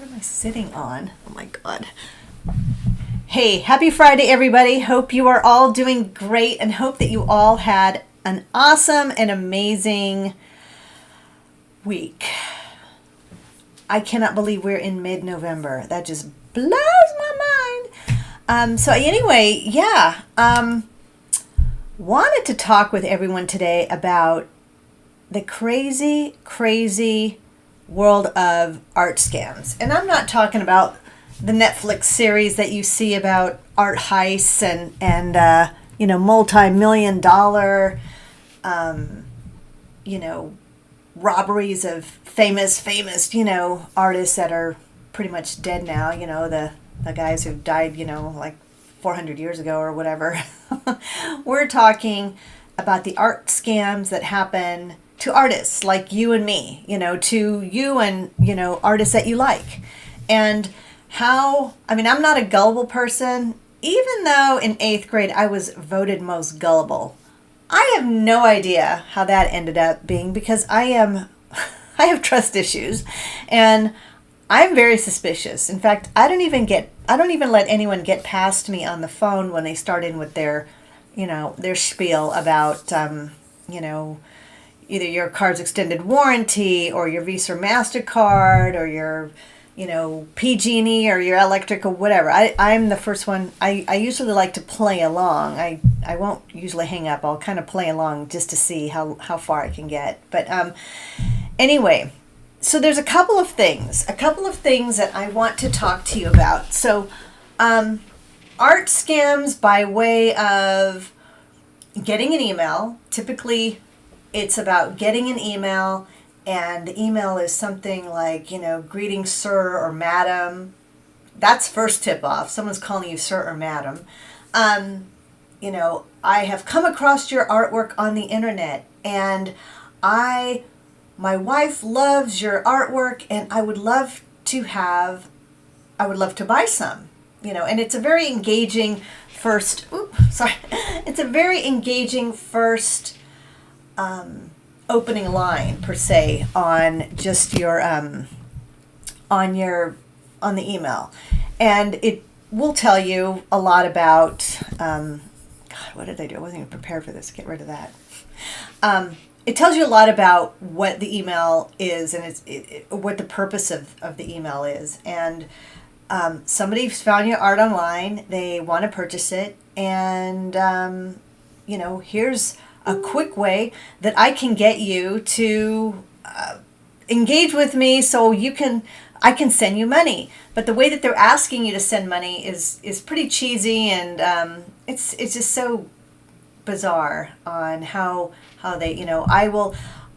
What am I sitting on? Oh my God. Hey, happy Friday, everybody. Hope you are all doing great and hope that you all had an awesome and amazing week. I cannot believe we're in mid-November. That just blows my mind. Wanted to talk with everyone today about the crazy, crazy world of art scams. And I'm not talking about the Netflix series that you see about art heists and multi-million dollar, robberies of famous, artists that are pretty much dead now, the guys who died, like 400 years ago or whatever. We're talking about the art scams that happen to artists like you and me, to you and, artists that you like. And I'm not a gullible person, even though in 8th grade I was voted most gullible. I have no idea how that ended up being because I have trust issues and I'm very suspicious. In fact, I don't even let anyone get past me on the phone when they start in with their spiel about, either your card's extended warranty or your Visa or MasterCard or your, PG&E or your electric or whatever. I'm the first one. I usually like to play along. I won't usually hang up. I'll kind of play along just to see how far I can get. But anyway, so there's a couple of things that I want to talk to you about. So art scams by way of getting an email. Typically, it's about getting an email, and the email is something like, greetings, sir or madam. That's first tip off. Someone's calling you sir or madam. I have come across your artwork on the internet, and my wife loves your artwork, and I would love to buy some, and it's a very engaging first, it's a very engaging first opening line per se on just your on the email, and it will tell you a lot about God, what did I do? I wasn't even prepared for this. Get rid of that. It tells you a lot about what the email is and what the purpose of the email is. And somebody's found your art online. They want to purchase it. And, here's a quick way that I can get you to engage with me so I can send you money. But the way that they're asking you to send money is pretty cheesy, and it's just so bizarre on how they,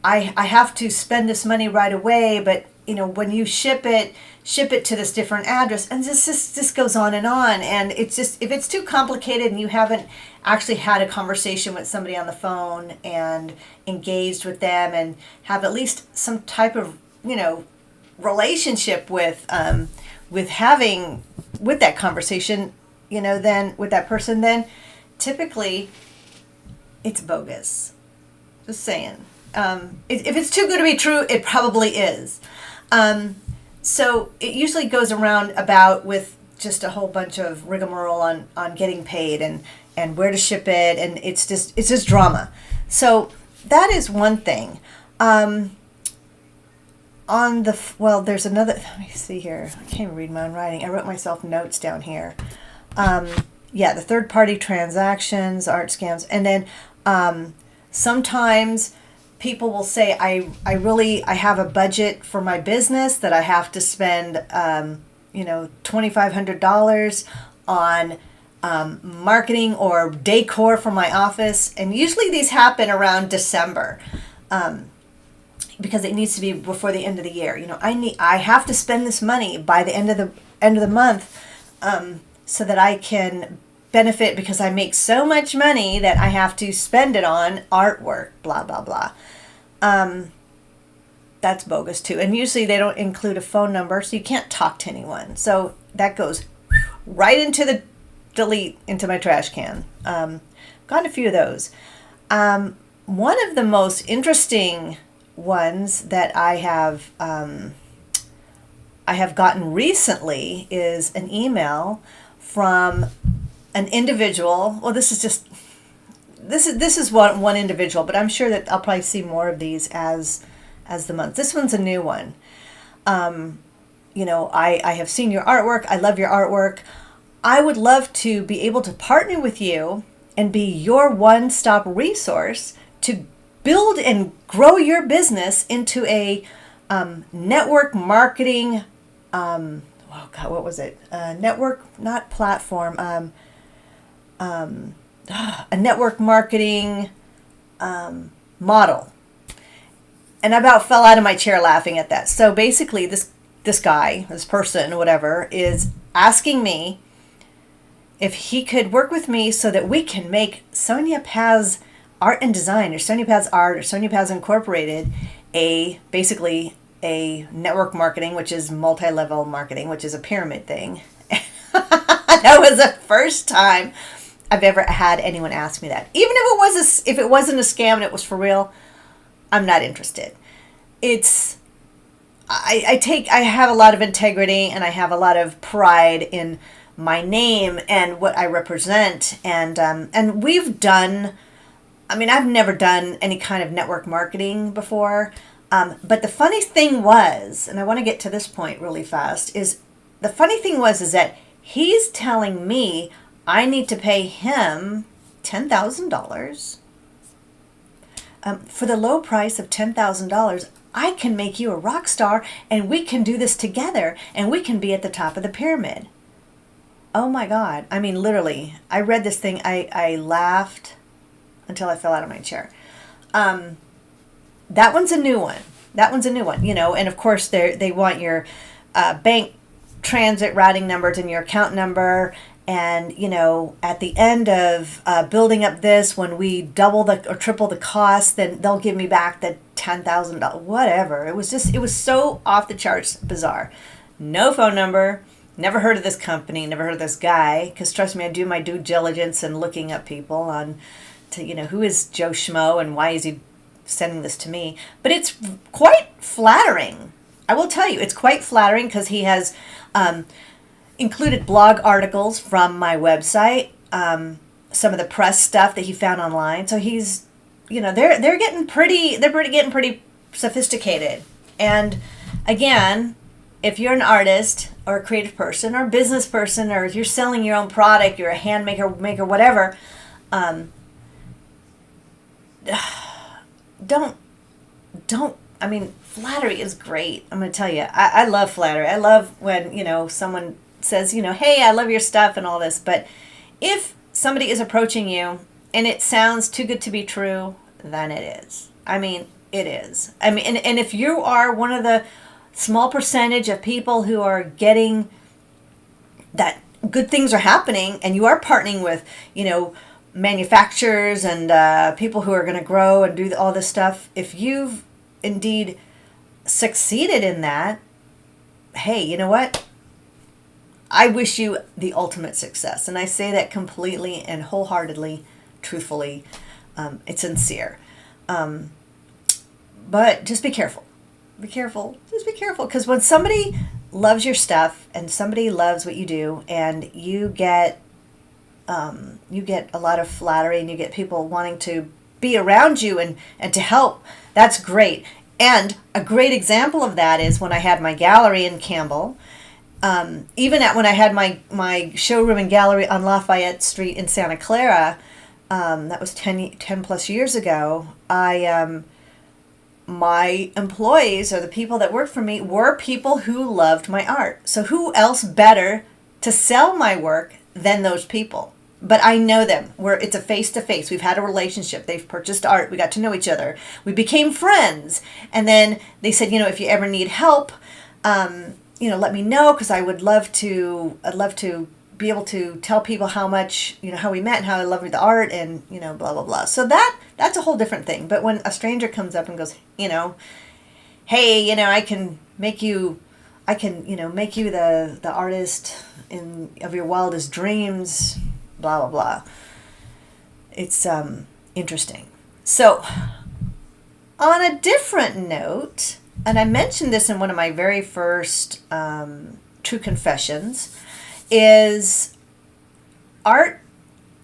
I have to spend this money right away, but when you ship it to this different address, and this goes on, and it's just, if it's too complicated and you haven't actually had a conversation with somebody on the phone and engaged with them and have at least some type of relationship with that conversation, then with that person, then typically it's bogus. Just saying. If it's too good to be true, it probably is. So it usually goes around about with just a whole bunch of rigmarole on getting paid and where to ship it, and it's just drama. So that is one thing. There's another. Let me see here. I can't even read my own writing. I wrote myself notes down here. The third-party transactions, art scams, and then sometimes people will say, I have a budget for my business that I have to spend, $2,500 on marketing or decor for my office. And usually these happen around December because it needs to be before the end of the year. I have to spend this money by the end of the month so that I can benefit, because I make so much money that I have to spend it on artwork, blah, blah, blah. That's bogus too. And usually they don't include a phone number, so you can't talk to anyone. So that goes right into the delete, into my trash can. Gotten a few of those. One of the most interesting ones that I have I have gotten recently is an email from an individual. Well, this is one individual, but I'm sure that I'll probably see more of these as the month. This one's a new one. I have seen your artwork. I love your artwork. I would love to be able to partner with you and be your one-stop resource to build and grow your business into a network marketing. Oh God, what was it? Network, not platform. A network marketing model. And I about fell out of my chair laughing at that. So basically, this person, whatever, is asking me if he could work with me so that we can make Sonya Paz Art and Design, or Sonya Paz Art, or Sonya Paz Incorporated, basically a network marketing, which is multi-level marketing, which is a pyramid thing. That was the first time I've ever had anyone ask me that. Even if it wasn't a scam and it was for real, I'm not interested. I have a lot of integrity, and I have a lot of pride in my name and what I represent. And we've done, I've never done any kind of network marketing before. But the funny thing was, and I want to get to this point really fast, is that he's telling me I need to pay him $10,000. For the low price of $10,000, I can make you a rock star, and we can do this together, and we can be at the top of the pyramid. Oh my God. Literally, I read this thing. I laughed until I fell out of my chair. That one's a new one. And of course they want your bank transit routing numbers and your account number. And, at the end of building up this, when we double or triple the cost, then they'll give me back the $10,000, whatever. It was so off the charts bizarre. No phone number, never heard of this company, never heard of this guy, because trust me, I do my due diligence and looking up people who is Joe Schmo and why is he sending this to me. But it's quite flattering. I will tell you, it's quite flattering because he has included blog articles from my website, some of the press stuff that he found online. So he's, they're getting pretty sophisticated. And again, if you're an artist or a creative person or a business person, or if you're selling your own product, you're a hand maker, whatever, flattery is great. I'm going to tell you, I love flattery. I love when, someone says, hey, I love your stuff and all this. But if somebody is approaching you and it sounds too good to be true, then it is. It is. And if you are one of the small percentage of people who are getting that good things are happening, and you are partnering with, manufacturers and people who are going to grow and do all this stuff, if you've indeed succeeded in that, hey, you know what? I wish you the ultimate success. And I say that completely and wholeheartedly, truthfully. It's sincere. But just be careful. Be careful. Just be careful. Because when somebody loves your stuff and somebody loves what you do, and you get a lot of flattery, and you get people wanting to be around you and to help, that's great. And a great example of that is when I had my gallery in Campbell. Even when I had my showroom and gallery on Lafayette Street in Santa Clara, that was 10 plus years ago, my employees, or the people that worked for me, were people who loved my art. So who else better to sell my work than those people? But I know them. It's a face-to-face. We've had a relationship. They've purchased art. We got to know each other. We became friends. And then they said, if you ever need help, let me know, because I'd love to be able to tell people how much, how we met and how I love the art, and, blah, blah, blah. So that's a whole different thing. But when a stranger comes up and goes, hey, I can make you the artist of your wildest dreams, blah, blah, blah. It's interesting. So on a different note, and I mentioned this in one of my very first True Confessions, is art,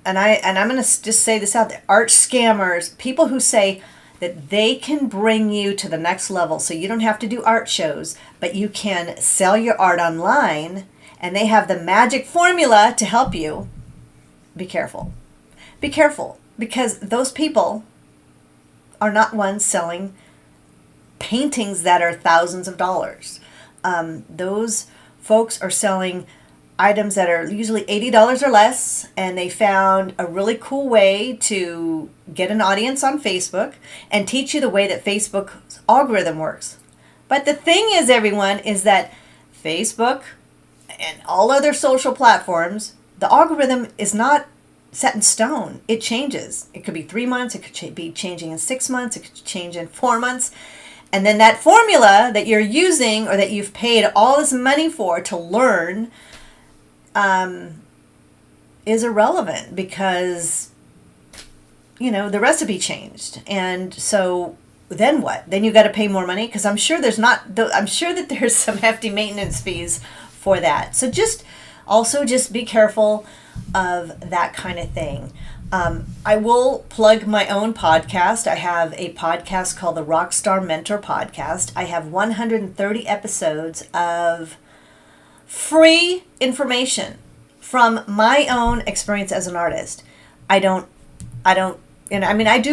and I'm going to just say this out there, art scammers, people who say that they can bring you to the next level so you don't have to do art shows, but you can sell your art online, and they have the magic formula to help you. Be careful. Be careful, because those people are not ones selling paintings that are thousands of dollars. Those folks are selling items that are usually $80 or less, and they found a really cool way to get an audience on Facebook and teach you the way that Facebook's algorithm works. But the thing is, everyone, is that Facebook and all other social platforms, the algorithm is not set in stone. It changes. It could be 3 months, it could be changing in 6 months, it could change in 4 months. And then that formula that you're using or that you've paid all this money for to learn is irrelevant, because the recipe changed. And so then what? Then you got to pay more money, because I'm sure I'm sure that there's some hefty maintenance fees for that. So just be careful of that kind of thing. I will plug my own podcast. I have a podcast called the Rockstar Mentor Podcast. I have 130 episodes of free information from my own experience as an artist. I do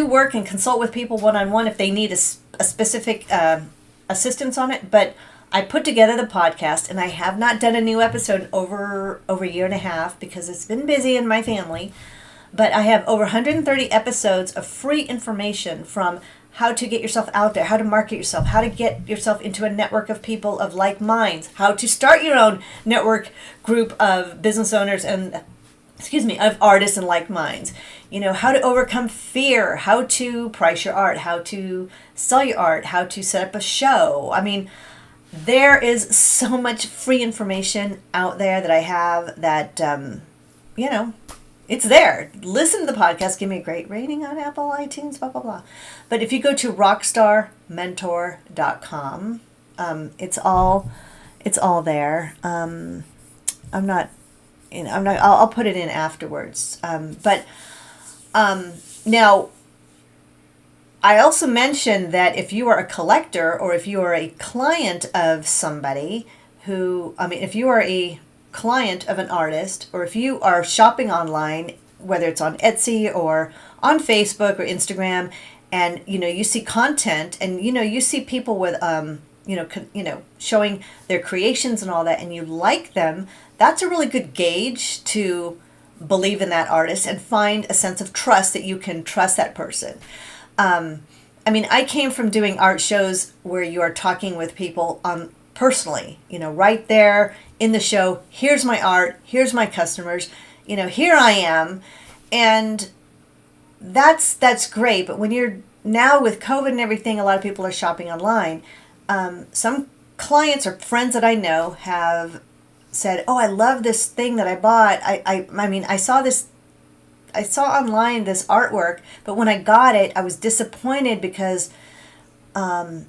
work and consult with people one-on-one if they need a specific assistance on it, but I put together the podcast, and I have not done a new episode over a year and a half because it's been busy in my family. But I have over 130 episodes of free information, from how to get yourself out there, how to market yourself, how to get yourself into a network of people of like minds, how to start your own network group of business owners and, of artists and like minds. How to overcome fear, how to price your art, how to sell your art, how to set up a show. There is so much free information out there that I have that, it's there. Listen to the podcast. Give me a great rating on Apple, iTunes, blah, blah, blah. But if you go to rockstarmentor.com, it's all there. I'll put it in afterwards. Now, I also mentioned that if you are a collector, or if you are a client of somebody if you are a client of an artist, or if you are shopping online, whether it's on Etsy or on Facebook or Instagram, and you see content, and you see people with showing their creations and all that, and you like them, that's a really good gauge to believe in that artist and find a sense of trust, that you can trust that person. I came from doing art shows where you are talking with people personally, right there in the show. Here's my art, here's my customers, here I am. And that's great. But when you're now with COVID and everything, a lot of people are shopping online. Some clients or friends that I know have said, "Oh, I love this thing that I bought. I saw online this artwork, but when I got it, I was disappointed because the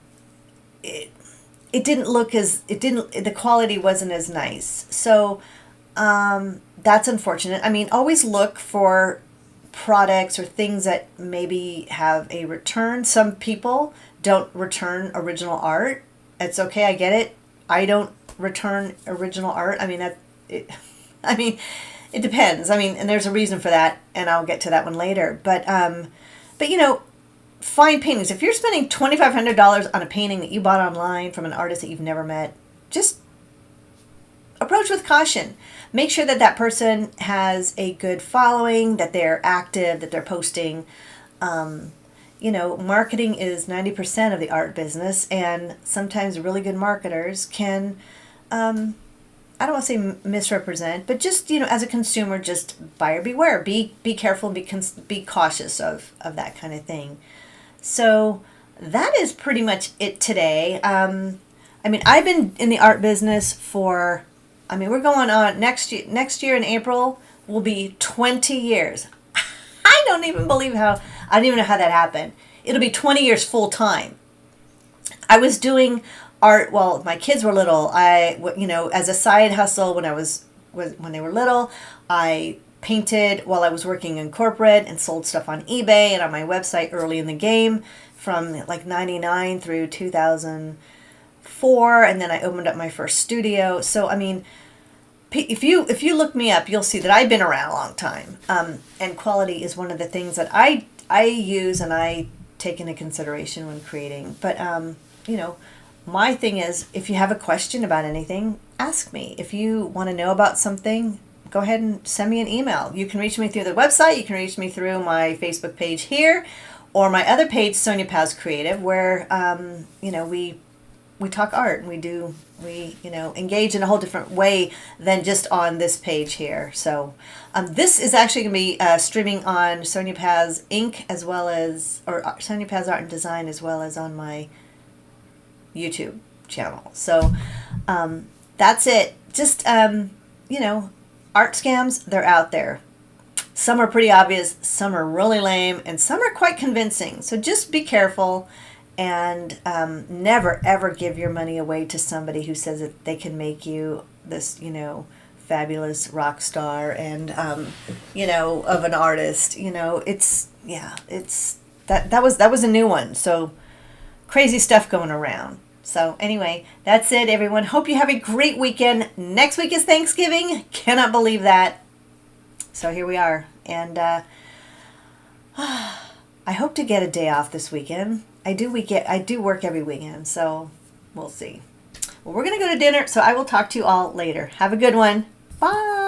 quality wasn't as nice." So that's unfortunate. Always look for products or things that maybe have a return. Some people don't return original art. It's okay. I get it. I don't return original art. It depends. And there's a reason for that, and I'll get to that one later. But fine paintings. If you're spending $2,500 on a painting that you bought online from an artist that you've never met, just approach with caution. Make sure that that person has a good following, that they're active, that they're posting. Marketing is 90% of the art business, and sometimes really good marketers can, I don't want to say misrepresent, but just, as a consumer, just buyer beware. Be careful, be cautious of that kind of thing. So that is pretty much it today. I've been in the art business for, we're going on next year in April will be 20 years. I don't even know how that happened. It'll be 20 years full time. I was doing art while my kids were little. As a side hustle when they were little, I painted while I was working in corporate and sold stuff on eBay and on my website early in the game from like 99 through 2004, and then I opened up my first studio. So I mean, if you look me up, you'll see that I've been around a long time, and quality is one of the things that I use and I take into consideration when creating. But my thing is, if you have a question about anything, ask me. If you want to know about something, go ahead and send me an email. You can reach me through the website. You can reach me through my Facebook page here, or my other page, Sonya Paz Creative, where we talk art and we engage in a whole different way than just on this page here. So this is actually going to be streaming on Sonya Paz Inc. as well as, or Sonya Paz Art and Design, as well as on my YouTube channel. So that's it. Just art scams, they're out there. Some are pretty obvious, some are really lame, and some are quite convincing. So just be careful, and never ever give your money away to somebody who says that they can make you this fabulous rock star and of an artist. It's that was a new one. So crazy stuff going around. So anyway, that's it, everyone. Hope you have a great weekend. Next week is Thanksgiving. Cannot believe that. So here we are. And I hope to get a day off this weekend. I do work every weekend, so we'll see. Well, we're going to go to dinner, so I will talk to you all later. Have a good one. Bye.